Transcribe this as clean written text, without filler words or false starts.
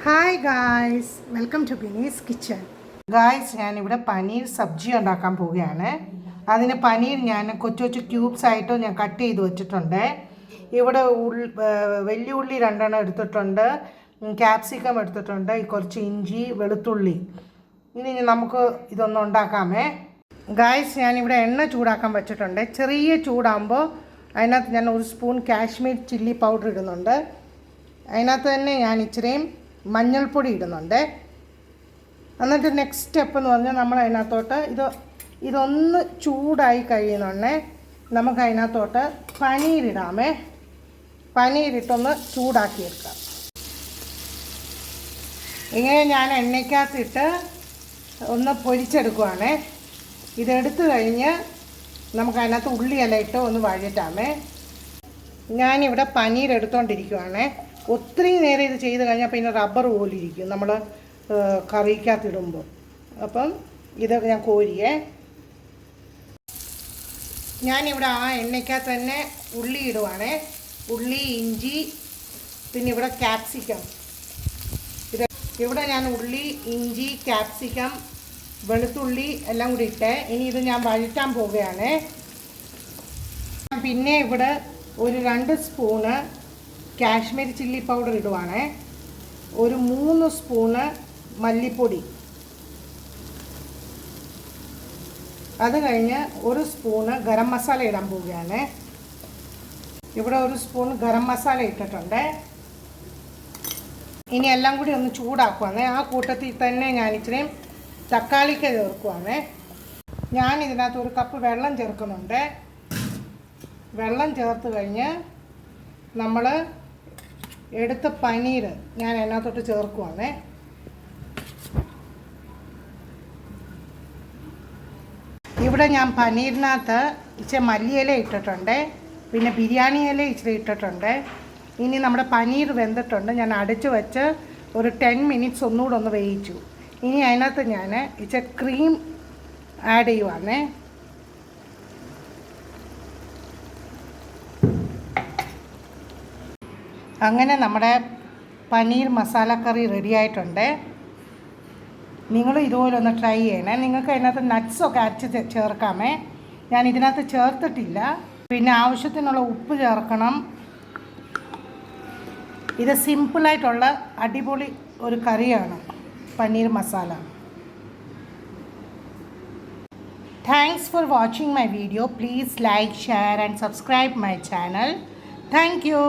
Hi guys, welcome to Bini's kitchen. Guys, ഞാനിവിടെ പനീർ സബ്ജി ഉണ്ടാക്കാൻ പോവുകയാണ്. അതിന് പനീർ ഞാൻ കൊച്ചു കൊച്ചു ക്യൂബ്സ് ആയിട്ട് ഞാൻ കട്ട് ചെയ്ത് വെച്ചിട്ടുണ്ട്. ഇവിടെ വലിയ ഉള്ളി 2 എടുത്തിട്ടുണ്ട്, ക്യാപ്സിക്കം എടുത്തിട്ടുണ്ട്, കുറച്ച് ഇഞ്ചി, വെളുത്തുള്ളി. ഇനി നമുക്ക് ഇതൊന്നും ഉണ്ടാക്കാമേ. ഗായ്സ്, ഞാനിവിടെ എണ്ണ ചൂടാക്കാൻ വെച്ചിട്ടുണ്ട്. ചെറിയ ചൂടാകുമ്പോൾ അതിനകത്ത് ഞാൻ 1 സ്പൂൺ കാശ്മീർ ചില്ലി പൗഡർ ഇടുന്നുണ്ട്. അതിനകത്ത് തന്നെ ഞാൻ ഇച്ചിരിയും മഞ്ഞൾപ്പൊടി ഇടുന്നുണ്ട്. എന്നിട്ട് നെക്സ്റ്റ് സ്റ്റെപ്പ് എന്ന് പറഞ്ഞാൽ നമ്മൾ അതിനകത്തോട്ട് ഇതൊന്ന് ചൂടായി കഴിയുന്നുണ്ടേ നമുക്ക് അതിനകത്തോട്ട് പനീരിടാമേ. പനീരിട്ടൊന്ന് ചൂടാക്കി എടുക്കാം. ഇങ്ങനെ ഞാൻ എണ്ണയ്ക്കകത്തിട്ട് ഒന്ന് പൊരിച്ചെടുക്കുവാണേ. ഇതെടുത്തു കഴിഞ്ഞ് നമുക്ക് അതിനകത്ത് ഉള്ളിയെല്ലാം ഇട്ട് ഒന്ന് വഴറ്റാമേ. ഞാനിവിടെ പനീർ എടുത്തുകൊണ്ടിരിക്കുവാണേ. ഒത്തിരി നേരം ഇത് ചെയ്ത് കഴിഞ്ഞാൽ പിന്നെ റബ്ബർ പോലിരിക്കും നമ്മൾ കറിക്കകത്തിടുമ്പോൾ. അപ്പം ഇത് ഞാൻ കോരിയേ. ഞാനിവിടെ ആ എണ്ണയ്ക്കകത്ത് തന്നെ ഉള്ളി ഇടുവാണേ. ഉള്ളി, ഇഞ്ചി, പിന്നെ ഇവിടെ ക്യാപ്സിക്കം. ഇവിടെ ഞാൻ ഉള്ളി, ഇഞ്ചി, ക്യാപ്സിക്കം, വെളുത്തുള്ളി എല്ലാം കൂടി ഇട്ടേ. ഇനി ഇത് ഞാൻ വഴറ്റാൻ പോവുകയാണ്. പിന്നെ ഇവിടെ ഒരു 2 സ്പൂണ് കാശ്മീരി ചില്ലി പൗഡർ ഇടുവാണേ. ഒരു 3 സ്പൂണ് മല്ലിപ്പൊടി. അത് കഴിഞ്ഞ് 1 സ്പൂണ് ഗരം മസാല ഇടാൻ പോവുകയാണ്. ഇവിടെ 1 സ്പൂൺ ഗരം മസാല ഇട്ടിട്ടുണ്ട്. ഇനി എല്ലാം കൂടി ഒന്ന് ചൂടാക്കുവാണേ. ആ കൂട്ടത്തിൽ തന്നെ ഞാൻ ഇച്ചിരി തക്കാളിക്ക ചേർക്കുവാണേ. ഞാൻ ഇതിനകത്ത് 1 കപ്പ് വെള്ളം ചേർക്കുന്നുണ്ട്. വെള്ളം ചേർത്ത് കഴിഞ്ഞ് നമ്മൾ എടുത്ത പനീർ ഞാൻ അതിനകത്തോട്ട് ചേർക്കുവാണേ. ഇവിടെ ഞാൻ പനീരിനകത്ത് ഇച്ചിരി മല്ലിയില ഇട്ടിട്ടുണ്ട്, പിന്നെ ബിരിയാണി ഇല ഇച്ചിരി ഇട്ടിട്ടുണ്ട്. ഇനി നമ്മുടെ പനീർ വെന്തിട്ടുണ്ട്. ഞാൻ അടച്ചു വെച്ച് ഒരു 10 മിനിറ്റ്സ് ഒന്നുകൂടെ ഒന്ന് വേവിച്ചു. ഇനി അതിനകത്ത് ഞാൻ ഇച്ചിരി ക്രീം ആഡ് ചെയ്യുവാണേ. അങ്ങനെ നമ്മുടെ പനീർ മസാല കറി റെഡി ആയിട്ടുണ്ട്. നിങ്ങൾ ഇതുപോലെ ഒന്ന് ട്രൈ ചെയ്യണേ. നിങ്ങൾക്ക് അതിനകത്ത് നട്ട്സൊക്കെ അരച്ച് ചേർക്കാമേ. ഞാൻ ഇതിനകത്ത് ചേർത്തിട്ടില്ല. പിന്നെ ആവശ്യത്തിനുള്ള ഉപ്പ് ചേർക്കണം. ഇത് സിമ്പിളായിട്ടുള്ള അടിപൊളി ഒരു കറിയാണ് paneer masala. Thanks for watching my video. Please like, share and subscribe my channel. Thank you.